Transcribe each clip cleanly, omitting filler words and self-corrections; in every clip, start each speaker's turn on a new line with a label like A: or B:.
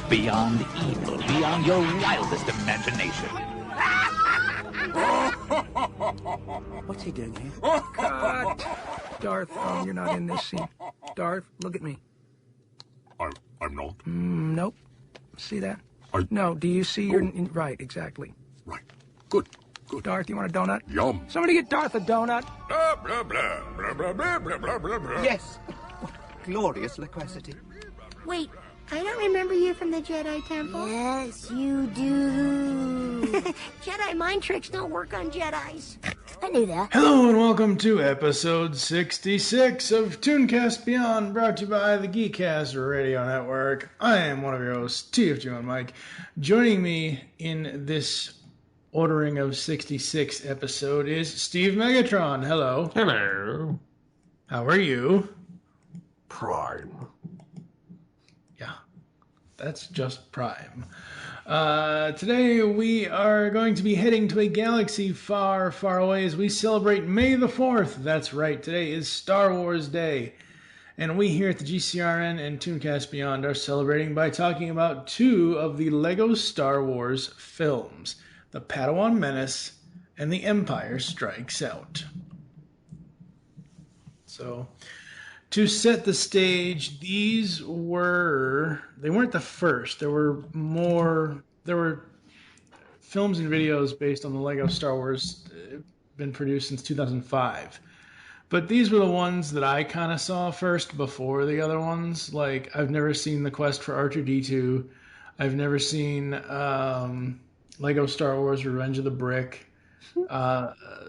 A: beyond evil, beyond your wildest imagination.
B: What's he doing here?
C: Cut! Darth, you're not in this scene. Darth, look at me.
D: I'm not.
C: Nope. See that? No, do you see right, exactly.
D: Right. Good.
C: Darth, you want a donut?
D: Yum.
C: Somebody get Darth a donut.
D: Blah, blah, blah, blah, blah, blah, blah, blah, blah, blah.
B: Yes. What glorious loquacity.
E: Wait, I don't remember you from the Jedi Temple.
F: Yes, you do.
E: Jedi mind tricks don't work on Jedis.
F: I knew that.
G: Hello and welcome to episode 66 of ToonCast Beyond, brought to you by the GCRN Radio Network. I am one of your hosts, TFG and Mike. Joining me in this ordering of 66 episode is Steve Megatron. Hello.
H: Hello.
G: How are you?
H: Prime.
G: Yeah, that's just prime. Today we are going to be heading to a galaxy far, far away as we celebrate May the 4th. That's right, today is Star Wars Day. And we here at the GCRN and ToonCast Beyond are celebrating by talking about two of the LEGO Star Wars films, The Padawan Menace and The Empire Strikes Out. So, to set the stage, they weren't the first. There were films and videos based on the LEGO Star Wars been produced since 2005. But these were the ones that I kind of saw first before the other ones. Like, I've never seen The Quest for R2-D2. I've never seen LEGO Star Wars Revenge of the Brick.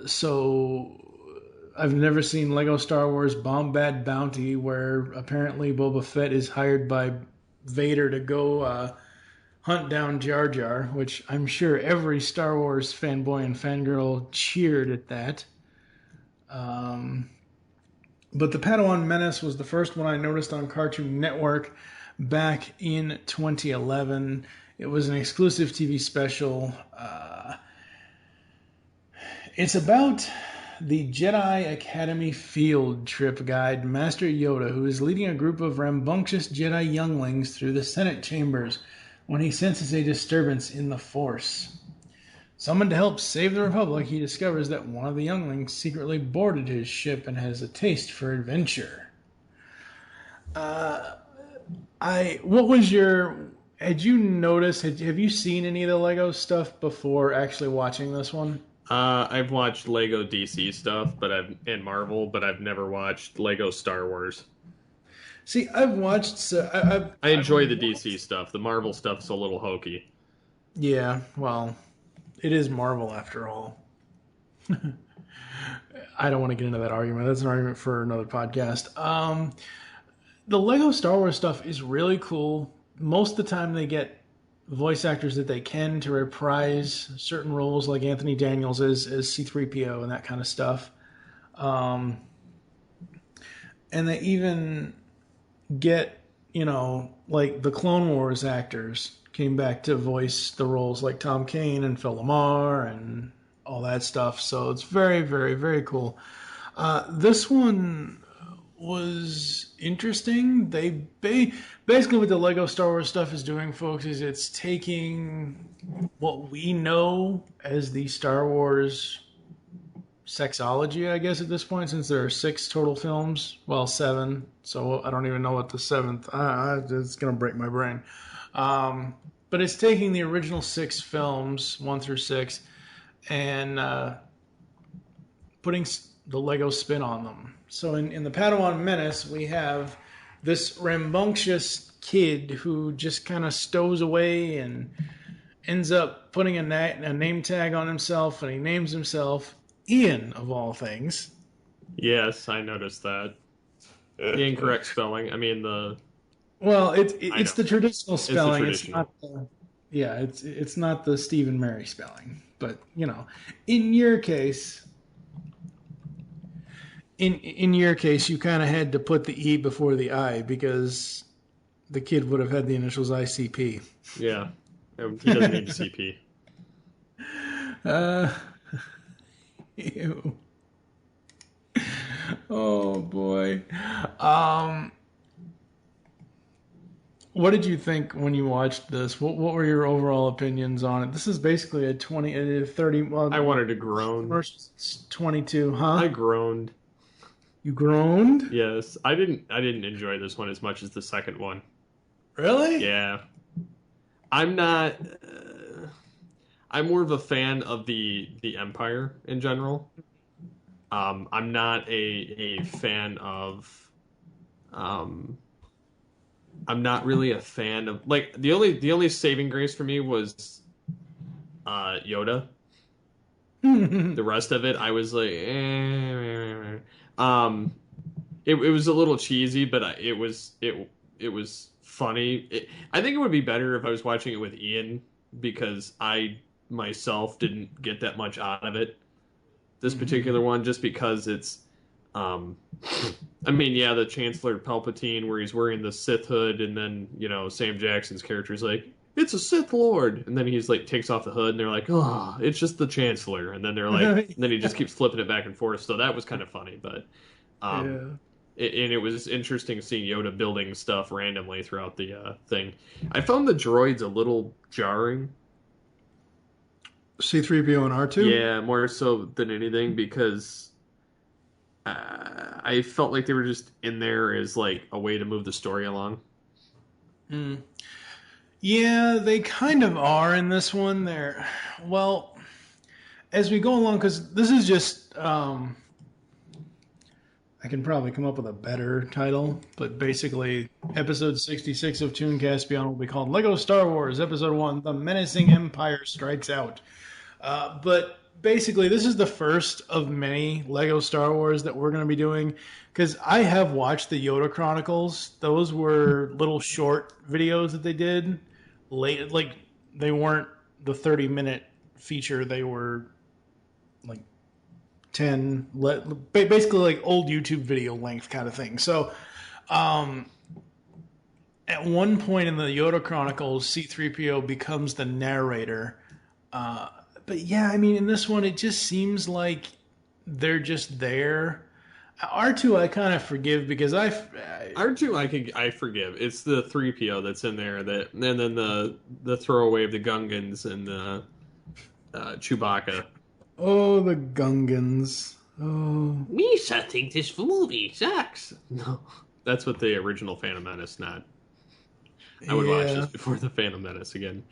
G: So I've never seen LEGO Star Wars Bombad Bounty, where apparently Boba Fett is hired by Vader to go hunt down Jar Jar, which I'm sure every Star Wars fanboy and fangirl cheered at that. But the Padawan Menace was the first one I noticed on Cartoon Network back in 2011. It was an exclusive TV special. It's about the Jedi Academy field trip guide, Master Yoda, who is leading a group of rambunctious Jedi younglings through the Senate chambers when he senses a disturbance in the Force. Summoned to help save the Republic, he discovers that one of the younglings secretly boarded his ship and has a taste for adventure. Had you noticed, have you seen any of the LEGO stuff before actually watching this one?
H: I've watched Lego DC stuff, and Marvel, but I've never watched Lego Star Wars.
G: See, I've watched.
H: I enjoy the DC stuff. The Marvel stuff's a little hokey.
G: Yeah, well, it is Marvel after all. I don't want to get into that argument. That's an argument for another podcast. The Lego Star Wars stuff is really cool. Most of the time, they get voice actors that they can to reprise certain roles, like Anthony Daniels as C-3PO and that kind of stuff. And they even get, like the Clone Wars actors came back to voice the roles, like Tom Kane and Phil Lamar and all that stuff. So it's very, very, very cool. This one was interesting. They basically what the Lego Star Wars stuff is doing, folks, is it's taking what we know as the Star Wars sexology, I guess, at this point, since there are 6 total films. Well, 7. So I don't even know what the 7th. It's gonna break my brain. But it's taking the original 6 films, 1 through 6, and putting the Lego spin on them. So in the Padawan Menace, we have this rambunctious kid who just kind of stows away and ends up putting a name tag on himself, and he names himself Ian, of all things.
H: Yes, I noticed that. The incorrect spelling. I mean,
G: Well, it's the traditional spelling.
H: It's the traditional.
G: It's not the Steve and Mary spelling. But, in your case... In your case, you kind of had to put the E before the I because the kid would have had the initials ICP.
H: Yeah, he doesn't need CP.
G: Ew. Oh boy. What did you think when you watched this? What were your overall opinions on it? This is basically a 30. Well,
H: I wanted to groan.
G: First 22, huh?
H: I groaned.
G: You groaned?
H: Yes, I didn't enjoy this one as much as the second one.
G: Really?
H: Yeah. I'm not. I'm more of a fan of the Empire in general. I'm not a fan of. I'm not really a fan of like the only saving grace for me was Yoda. The rest of it, I was like, it was a little cheesy, but it was funny. I think it would be better if I was watching it with Ian because I myself didn't get that much out of it. This particular one, just because it's, I mean, yeah, the Chancellor Palpatine where he's wearing the Sith hood, and then Sam Jackson's character is like, it's a Sith Lord, and then he's like takes off the hood, and they're like, oh, it's just the Chancellor, and then they're like, and then he just keeps flipping it back and forth. So that was kind of funny, but and it was interesting seeing Yoda building stuff randomly throughout the thing. I found the droids a little jarring.
G: C-3PO and R2?
H: Yeah, more so than anything because I felt like they were just in there as like a way to move the story along.
G: Yeah, they kind of are in this one. Well, as we go along, because this is just, I can probably come up with a better title, but basically, episode 66 of ToonCast Beyond will be called Lego Star Wars, Episode 1, The Menacing Empire Strikes Out. But basically, this is the first of many Lego Star Wars that we're going to be doing, because I have watched the Yoda Chronicles. Those were little short videos that they did. Late, like, they weren't the 30-minute feature. They were, like, 10, basically like old YouTube video length kind of thing. So, at one point in the Yoda Chronicles, C-3PO becomes the narrator. But yeah, I mean, in this one, it just seems like they're just there. R2 I kind of forgive because
H: R2 I forgive. It's the 3PO that's in there and then the throwaway of the Gungans and the Chewbacca.
G: Oh, the Gungans. Oh.
H: Me think this movie sucks. No. That's what the original Phantom Menace, not. I would watch this before the Phantom Menace again.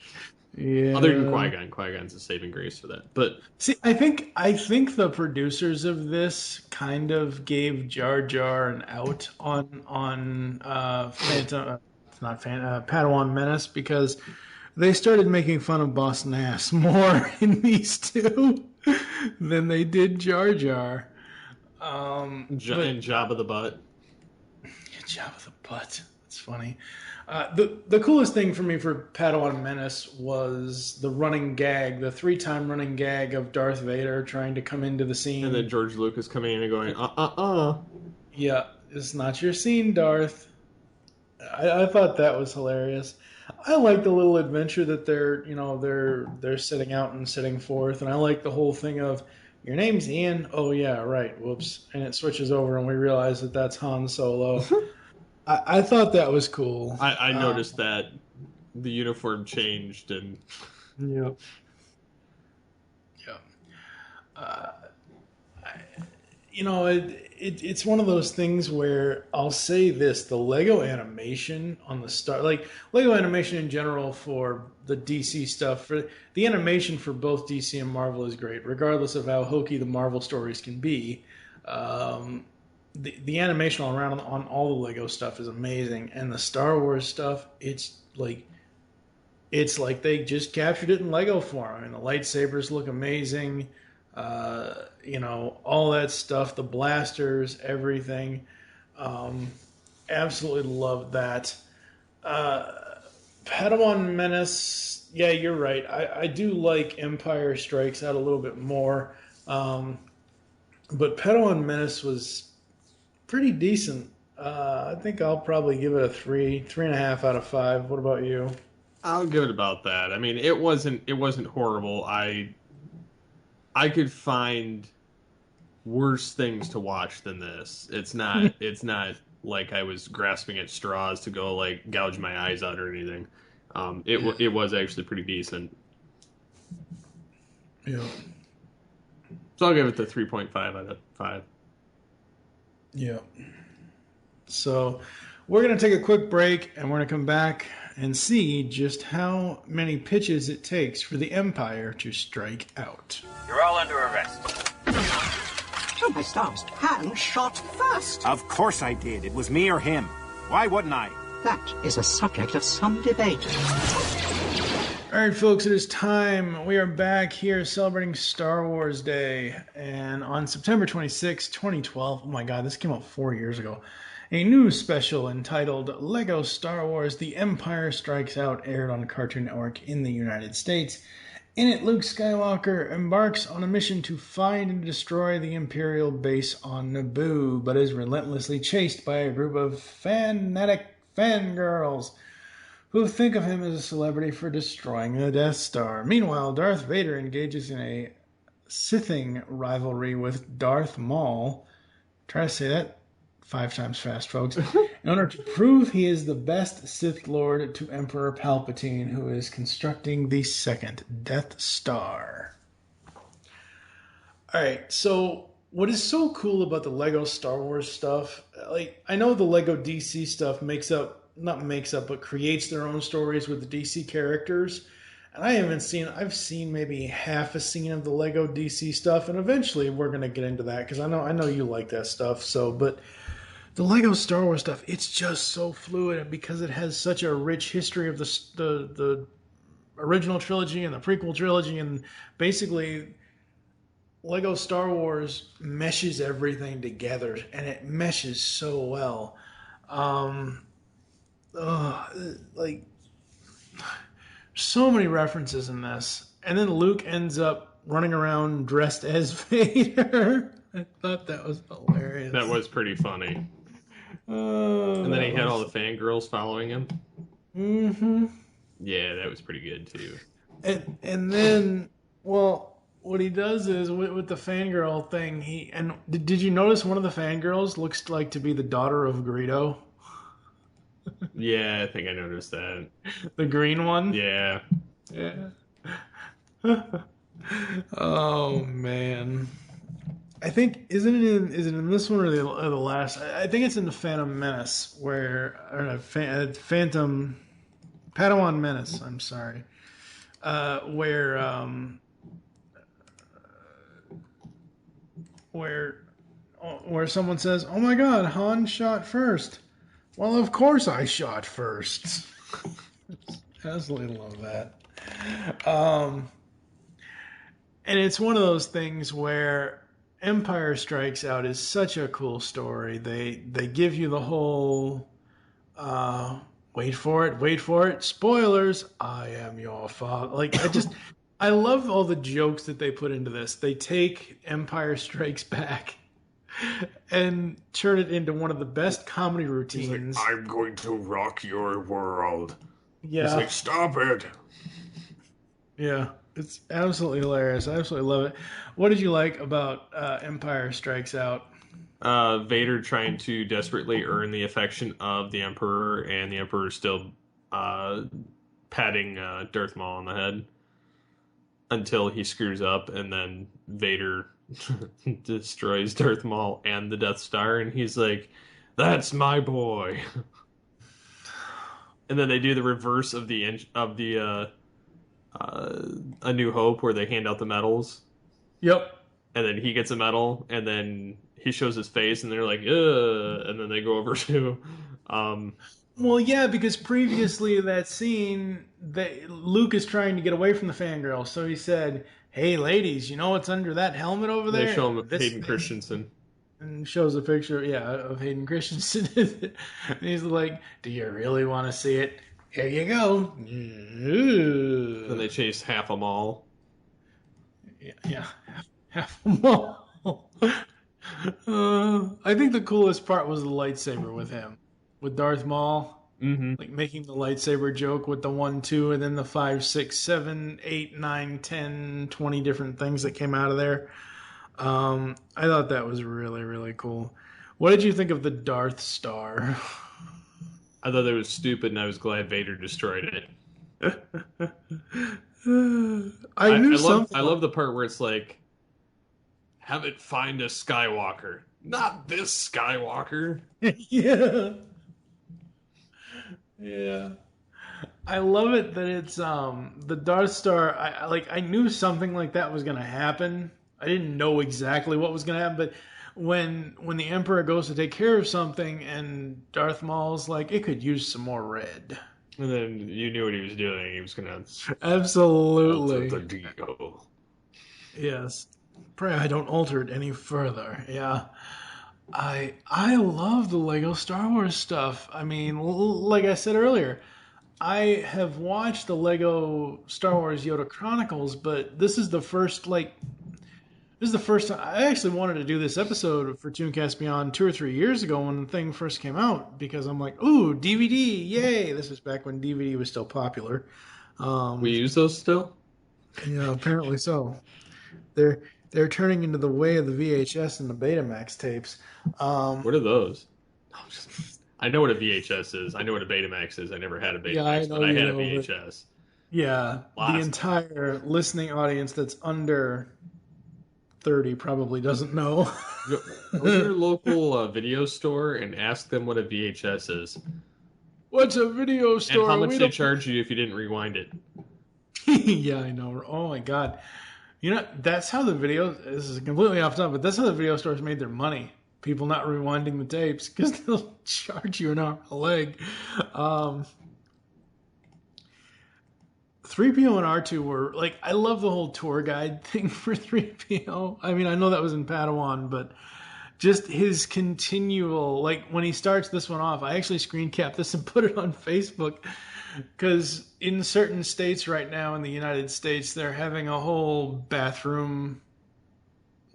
G: Yeah.
H: Other than Qui-Gon. Qui-Gon's a saving grace for that. But
G: see, I think the producers of this kind of gave Jar Jar an out on Padawan Menace because they started making fun of Boss Nass more in these two than they did Jar Jar.
H: And Jabba the Butt.
G: Jabba the Butt. That's funny. The coolest thing for me for Padawan Menace was the running gag, the 3-time running gag of Darth Vader trying to come into the scene.
H: And then George Lucas coming in and going,
G: Yeah, it's not your scene, Darth. I thought that was hilarious. I like the little adventure that they're setting out and setting forth, and I like the whole thing of, your name's Ian? Oh yeah, right, whoops. And it switches over and we realize that that's Han Solo. I thought that was cool.
H: I noticed that the uniform changed and.
G: Yep. It's one of those things where I'll say this: the Lego animation on the Lego animation in general for the DC stuff, for the animation for both DC and Marvel is great, regardless of how hokey the Marvel stories can be. The animation all around on all the Lego stuff is amazing, and the Star Wars stuff, it's like they just captured it in Lego form. I mean, the lightsabers look amazing, all that stuff, the blasters, everything. Absolutely loved that. Padawan Menace, yeah, you're right. I do like Empire Strikes Out a little bit more, but Padawan Menace was pretty decent. I think I'll probably give it a 3.5 out of 5. What about you?
H: I'll give it about that. I mean, it wasn't horrible. I could find worse things to watch than this. It's not like I was grasping at straws to go like gouge my eyes out or anything. It was actually pretty decent.
G: Yeah.
H: So I'll give it the 3.5 out of 5.
G: Yeah. So we're going to take a quick break, and we're going to come back and see just how many pitches it takes for the Empire to strike out.
I: You're all under arrest.
B: Oh, my stars. Han shot first.
J: Of course I did. It was me or him. Why wouldn't I?
B: That is a subject of some debate.
G: All right, folks, it is time. We are back here celebrating Star Wars Day. And on September 26, 2012, oh my God, this came out 4 years ago, a new special entitled Lego Star Wars The Empire Strikes Out aired on Cartoon Network in the United States. In it, Luke Skywalker embarks on a mission to find and destroy the Imperial base on Naboo, but is relentlessly chased by a group of fanatic fangirls who think of him as a celebrity for destroying the Death Star. Meanwhile, Darth Vader engages in a Sithing rivalry with Darth Maul. Try to say that 5 times fast, folks. In order to prove he is the best Sith Lord to Emperor Palpatine, who is constructing the second Death Star. Alright, so what is so cool about the Lego Star Wars stuff, like, I know the Lego DC stuff but creates their own stories with the DC characters. And I've seen maybe half a scene of the Lego DC stuff, and eventually we're going to get into that, because I know you like that stuff. But the Lego Star Wars stuff, it's just so fluid, and because it has such a rich history of the original trilogy and the prequel trilogy, and basically Lego Star Wars meshes everything together, and it meshes so well. Like, so many references in this, and then Luke ends up running around dressed as Vader. I thought that was hilarious.
H: That was pretty funny. And then he had all the fangirls following him.
G: Mm-hmm.
H: Yeah, that was pretty good too.
G: And then, well, what he does is with the fangirl thing, did you notice one of the fangirls looks like to be the daughter of Greedo?
H: Yeah, I think I noticed that.
G: The green one?
H: Yeah.
G: Yeah. Oh, man. I think, is it in this one or the last? I think it's in the Phantom Menace, Phantom Padawan Menace, I'm sorry. Where someone says, "Oh my God, Han shot first." Well, of course I shot first. Absolutely love that. And it's one of those things where Empire Strikes Out is such a cool story. They give you the whole, wait for it, spoilers, I am your father. Like, I love all the jokes that they put into this. They take Empire Strikes Back and turn it into one of the best comedy routines.
D: He's like, I'm going to rock your world.
G: Yeah.
D: He's like, stop it.
G: Yeah, it's absolutely hilarious. I absolutely love it. What did you like about Empire Strikes Out?
H: Vader trying to desperately earn the affection of the Emperor, and the Emperor still patting Darth Maul on the head until he screws up, and then Vader destroys Darth Maul and the Death Star, and he's like, "That's my boy." And then they do the reverse of the A New Hope, where they hand out the medals.
G: Yep.
H: And then he gets a medal, and then he shows his face, and they're like, "Ugh," and then they go over to.
G: Well, yeah, because previously in that scene, Luke is trying to get away from the fangirl, so he said, "Hey, ladies, you know what's under that helmet over there?"
H: They show him Hayden Christensen.
G: And shows a picture, of Hayden Christensen. And he's like, "Do you really want to see it? Here you go."
H: Then they chase half a mall.
G: Yeah, half a mall. I think the coolest part was the lightsaber with him. With Darth Maul, like making the lightsaber joke with the 1, 2, and then the 5, 6, 7, 8, 9, 10, 20 different things that came out of there. I thought that was really, really cool. What did you think of the Darth Star?
H: I thought it was stupid, and I was glad Vader destroyed it.
G: I knew something.
H: I love the part where it's like, have it find a Skywalker. Not this Skywalker.
G: Yeah. Yeah. I love it that it's the Darth Star. I knew something like that was gonna happen. I didn't know exactly what was gonna happen, but when the Emperor goes to take care of something and Darth Maul's like, it could use some more red.
H: And then you knew what he was doing. He was gonna
G: Absolutely.
H: alter the deal.
G: Yes. Pray I don't alter it any further. Yeah. I love the Lego Star Wars stuff. I mean, like I said earlier, I have watched the Lego Star Wars Yoda Chronicles, but this is the first time. I actually wanted to do this episode for ToonCast Beyond 2 or 3 years ago when the thing first came out, because I'm like, ooh, DVD, yay! This is back when DVD was still popular.
H: We use those still?
G: Yeah, apparently so. They're turning into the way of the VHS and the Betamax tapes.
H: What are those? I know what a VHS is. I know what a Betamax is. I never had a Betamax, but I had a VHS.
G: Yeah, the entire listening audience that's under 30 probably doesn't know.
H: Go to your local video store and ask them what a VHS is.
G: What's a video store?
H: And how much they charge you if you didn't rewind it.
G: Yeah, I know. Oh my god. You know, that's how this is completely off topic, but that's how the video stores made their money. People not rewinding the tapes, because they'll charge you an arm and a leg. 3PO and R2 were, like, I love the whole tour guide thing for 3PO. I mean, I know that was in Padawan, but just his continual, like, when he starts this one off, I actually screen capped this and put it on Facebook. Because in certain states right now in the United States, they're having a whole bathroom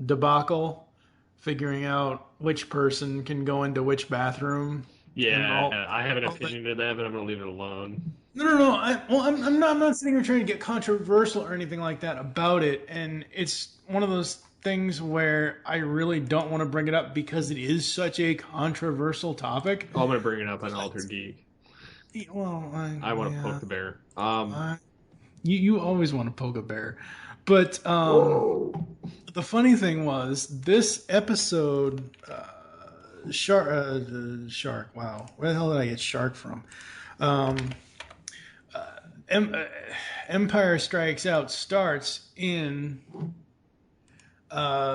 G: debacle, figuring out which person can go into which bathroom.
H: Yeah, I have an opinion to that, but I'm going to leave it alone.
G: No. I'm not sitting here trying to get controversial or anything like that about it. And it's one of those things where I really don't want to bring it up because it is such a controversial topic.
H: I'm going to bring it up on Altered Geek.
G: Well,
H: I want to poke the bear.
G: You always want to poke a bear. But the funny thing was, this episode, Shark, wow. Where the hell did I get Shark from? Empire Strikes Out starts in the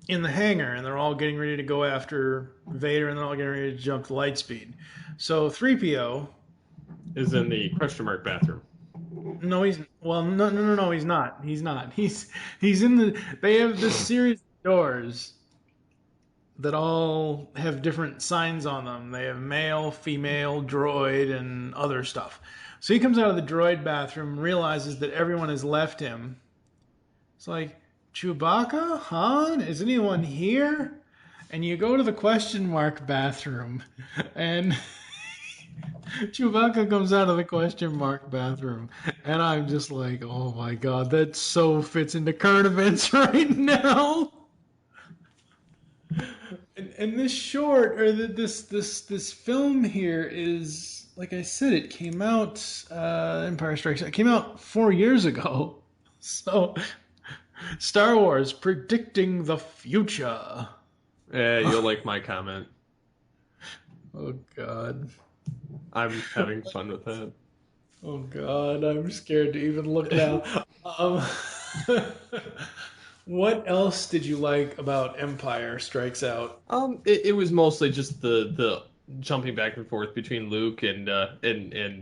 G: hangar, and they're all getting ready to go after Vader, and they're all getting ready to jump to Lightspeed. So 3PO
H: is in the question mark bathroom.
G: No, he's no, he's not. He's not. He's in the. They have this series of doors that all have different signs on them. They have male, female, droid, and other stuff. So he comes out of the droid bathroom, realizes that everyone has left him. It's like, Chewbacca? Han? Is anyone here? And you go to the question mark bathroom, and Chewbacca comes out of the question mark bathroom, and I'm just like, oh my god, that so fits into current events right now. And this short, or this film here is, like I said, it came out, Empire Strikes Out, it came out 4 years ago. So, Star Wars predicting the future.
H: Yeah, you'll like my comment.
G: Oh god.
H: I'm having fun with that.
G: Oh god, I'm scared to even look now. What else did you like about Empire Strikes Out?
H: It was mostly just the jumping back and forth between Luke and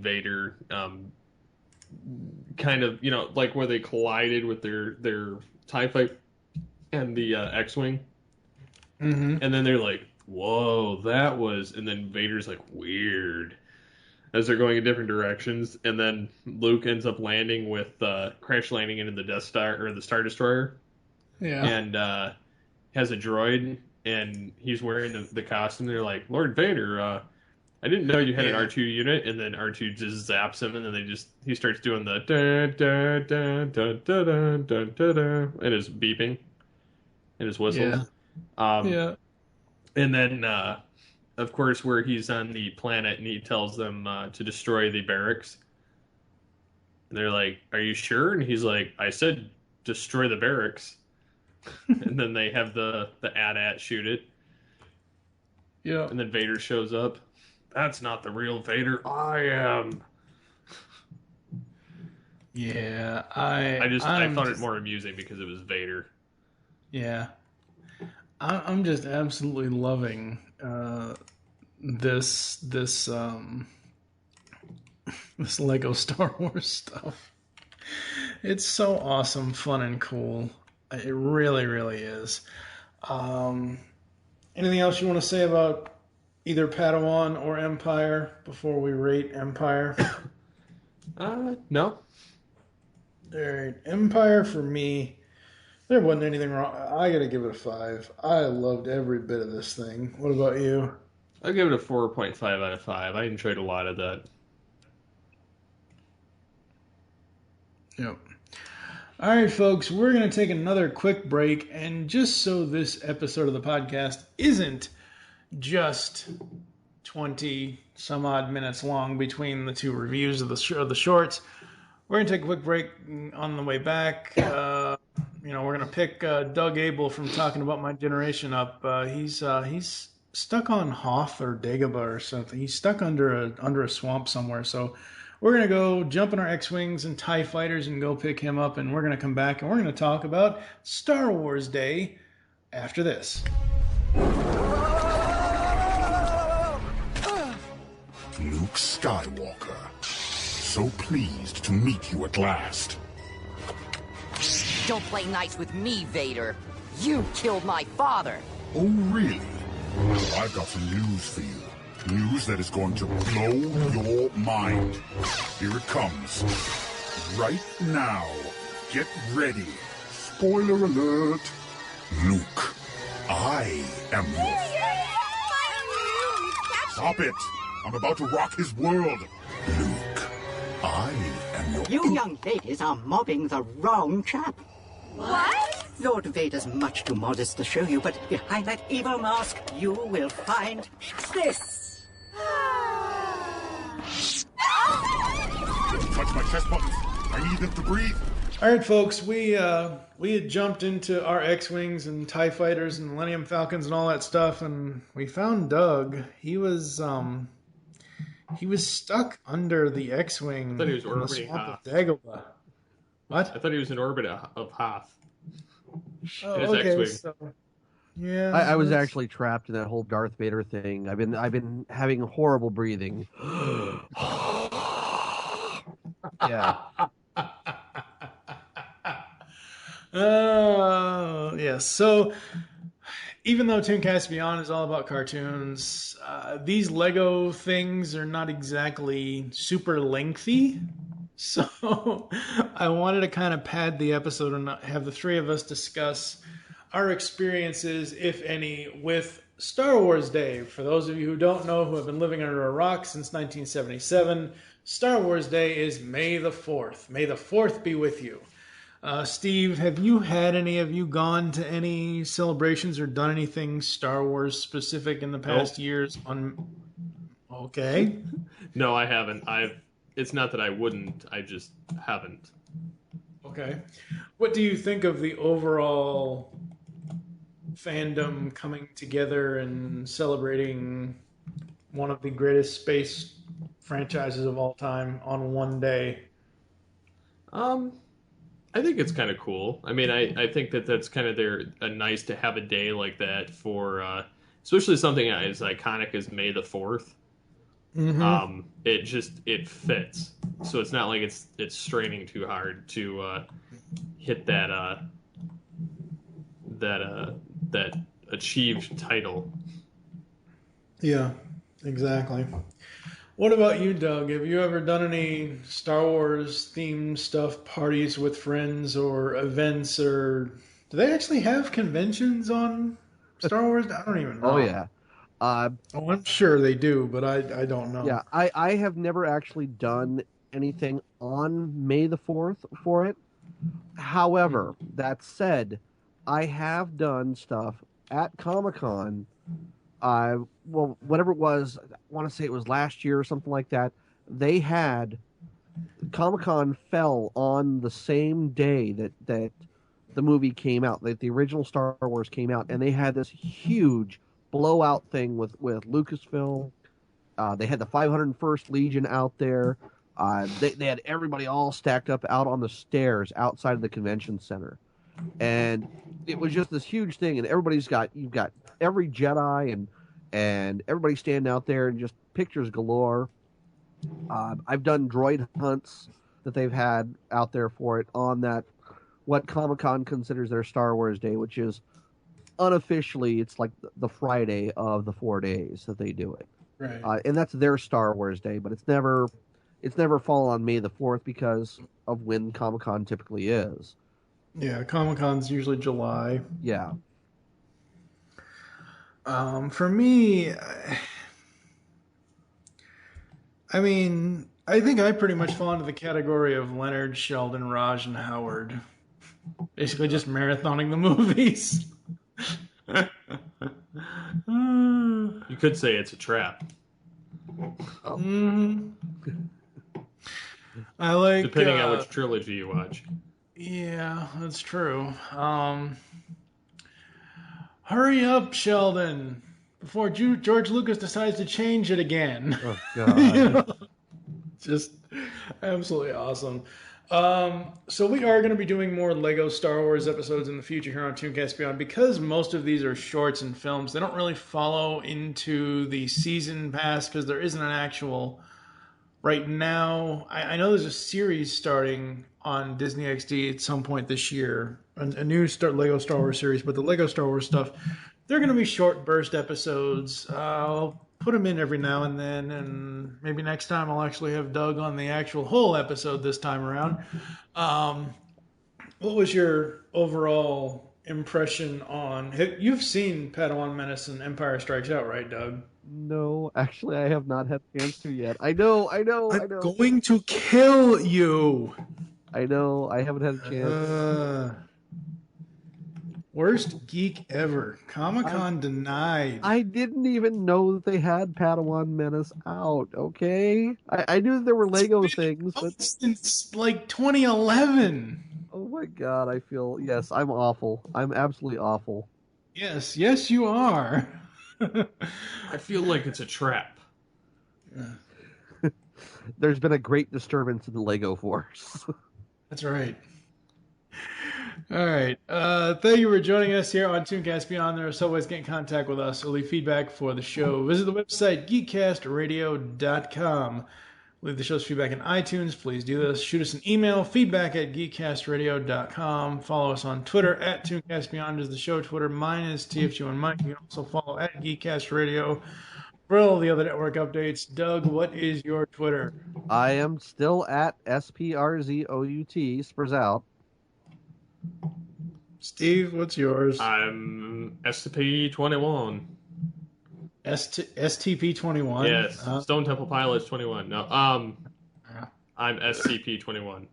H: Vader, kind of, you know, like where they collided with their TIE fight and the X-Wing.
G: Mm-hmm.
H: And then they're like, whoa, that was... And then Vader's like, weird. As they're going in different directions. And then Luke ends up landing with... crash landing into the Death Star, or the Star Destroyer.
G: Yeah.
H: And has a droid, and he's wearing the costume. They're like, Lord Vader, I didn't know you had an R2 unit. And then R2 just zaps him, and then he starts doing the... and his beeping. And his whistles.
G: Yeah.
H: And then, of course, where he's on the planet and he tells them to destroy the barracks. And they're like, "Are you sure?" And he's like, "I said destroy the barracks." And then they have the AT-AT shoot it.
G: Yeah.
H: And then Vader shows up. That's not the real Vader. I am.
G: Yeah,
H: I found it more amusing because it was Vader.
G: Yeah. I'm just absolutely loving this this Lego Star Wars stuff. It's so awesome, fun, and cool. It really, really is. Anything else you want to say about either Padawan or Empire before we rate Empire?
H: No.
G: All right, Empire for me, there wasn't anything wrong. I gotta give it a 5. I loved every bit of this thing. What about you?
H: I'll give it a 4.5 out of 5. I enjoyed a lot of that.
G: Yep. All right, folks, we're going to take another quick break. And just so this episode of the podcast isn't just 20 some odd minutes long between the two reviews of the shorts, we're going to take a quick break on the way back. We're going to pick Doug Abel from Talking About My Generation up. He's stuck on Hoth or Dagobah or something. He's stuck under a swamp somewhere. So we're going to go jump in our X-Wings and TIE Fighters and go pick him up. And we're going to come back and we're going to talk about Star Wars Day after this.
I: Luke Skywalker. So pleased to meet you at last.
K: Don't play nice with me, Vader. You killed my father.
I: Oh, really? I've got some news for you. News that is going to blow your mind. Here it comes. Right now. Get ready. Spoiler alert. Luke, I am your... Stop it! I'm about to rock his world. Luke, I am your...
B: You young ladies are mobbing the wrong chap.
E: What?
B: Lord Vader's much too modest to show you, but behind that evil mask, you will find this.
I: Don't touch my chest buttons. I need them to breathe.
G: All right, folks, we had jumped into our X-Wings and TIE Fighters and Millennium Falcons and all that stuff, and we found Doug. He was stuck under the X-Wing.
H: I thought he was
G: in the
H: orbiting
G: swamp
H: Hoth.
G: of Dagobah. What?
H: I thought he was in orbit of Hoth.
G: Oh,
H: in his
G: okay,
H: X-Wing.
G: so yeah,
L: I was actually trapped in that whole Darth Vader thing. I've been having horrible breathing. Yeah.
G: Yeah. So, even though ToonCast Beyond is all about cartoons, these Lego things are not exactly super lengthy. So, I wanted to kind of pad the episode and have the three of us discuss our experiences, if any, with Star Wars Day. For those of you who don't know, who have been living under a rock since 1977, Star Wars Day is May the 4th. May the 4th be with you. Steve, have you gone to any celebrations or done anything Star Wars specific in the past years? Okay.
H: No, I haven't. It's not that I wouldn't. I just haven't.
G: Okay. What do you think of the overall fandom coming together and celebrating one of the greatest space franchises of all time on one day?
H: I think it's kind of cool. I mean, I think that's kind of nice to have a day like that for, especially something as iconic as May the 4th.
G: Mm-hmm.
H: It fits. So it's not like it's straining too hard to hit that achieved title.
G: Yeah, exactly. What about you, Doug? Have you ever done any Star Wars themed stuff, parties with friends or events, or do they actually have conventions on Star Wars? I don't even know.
L: Oh, yeah.
G: I'm sure they do, but I don't know.
L: Yeah, I have never actually done anything on May the 4th for it. However, that said, I have done stuff at Comic-Con well, whatever it was, I want to say it was last year or something like that. They had Comic-Con fell on the same day that the movie came out, that the original Star Wars came out, and they had this huge blowout thing with Lucasfilm. They had the 501st Legion out there. They had everybody all stacked up out on the stairs outside of the convention center, and it was just this huge thing. And you've got every Jedi and everybody standing out there, and just pictures galore. I've done droid hunts that they've had out there for it on that, what Comic-Con considers their Star Wars Day, which is unofficially, it's like the Friday of the 4 days that they do it.
G: Right.
L: And that's their Star Wars Day, but it's never fallen on May the 4th because of when Comic-Con typically is.
G: Yeah, Comic-Con's usually July.
L: Yeah.
G: For me, I mean, I think I pretty much fall into the category of Leonard, Sheldon, Raj, and Howard. Basically just marathoning the movies.
H: You could say it's a trap.
G: Mm-hmm. I like...
H: Depending on which trilogy you watch.
G: Yeah, that's true. Hurry up, Sheldon, before George Lucas decides to change it again.
L: Oh, God.
G: Just absolutely awesome. So we are going to be doing more Lego Star Wars episodes in the future here on ToonCast Beyond. Because most of these are shorts and films, they don't really follow into the season pass because there isn't an actual... Right now, I know there's a series starting on Disney XD at some point this year, a new Lego Star Wars series, but the Lego Star Wars stuff, they're going to be short burst episodes. I'll put them in every now and then, and maybe next time I'll actually have Doug on the actual whole episode this time around. What was your overall impression on... You've seen Padawan Menace and Empire Strikes Out, right, Doug?
L: No, actually, I have not had a chance to yet. I know.
G: I'm going to kill you.
L: I know. I haven't had a chance.
G: Worst geek ever. Comic-Con denied.
L: I didn't even know that they had Padawan Menace out, okay? I knew that there were Lego things, but...
G: Since, like, 2011.
L: Oh, my God, I feel... Yes, I'm awful. I'm absolutely awful.
G: Yes, you are.
H: I feel like it's a trap.
L: There's been a great disturbance in the Lego Force.
G: That's right. All right. Thank you for joining us here on ToonCast Beyond. There are so ways to get in contact with us or leave feedback for the show. Visit the website, geekcastradio.com. Leave the show's feedback in iTunes. Please do this. Shoot us an email, feedback@geekcastradio.com. Follow us on Twitter, @ToonCastBeyond is the show Twitter. Mine is TFG1 Mike. You can also follow @GeekCastRadio for all the other network updates. Doug, what is your Twitter?
L: I am still at SPRZOUT, spurs out.
G: Steve, what's yours?
H: I'm STP21.
G: STP21?
H: Yes. Stone Temple Pilots 21. No. I'm SCP21.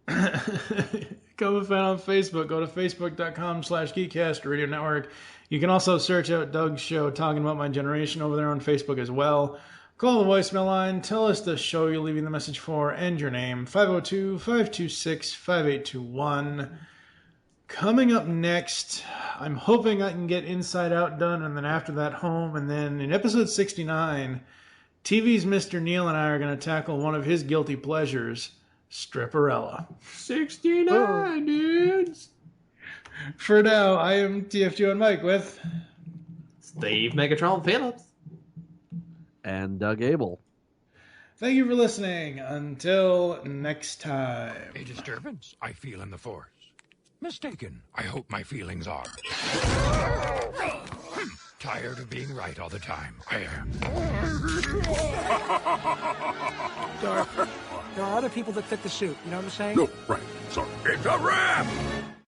G: Come and find on Facebook. Go to facebook.com/Geekcast Radio Network. You can also search out Doug's show, Talking About My Generation, over there on Facebook as well. Call the voicemail line. Tell us the show you're leaving the message for and your name. 502-526-5821. Coming up next, I'm hoping I can get Inside Out done, and then after that, Home. And then in episode 69, TV's Mr. Neil and I are going to tackle one of his guilty pleasures, Stripperella.
H: 69 dudes!
G: For now, I am TFG and Mike with...
H: Steve Megatron Phillips.
L: And Doug Abel.
G: Thank you for listening. Until next time.
A: A disturbance I feel in the Force. Mistaken, I hope my feelings are. Tired of being right all the time. I am.
C: There are other people that fit the suit, you know what I'm saying?
I: No, right. Sorry. It's a wrap!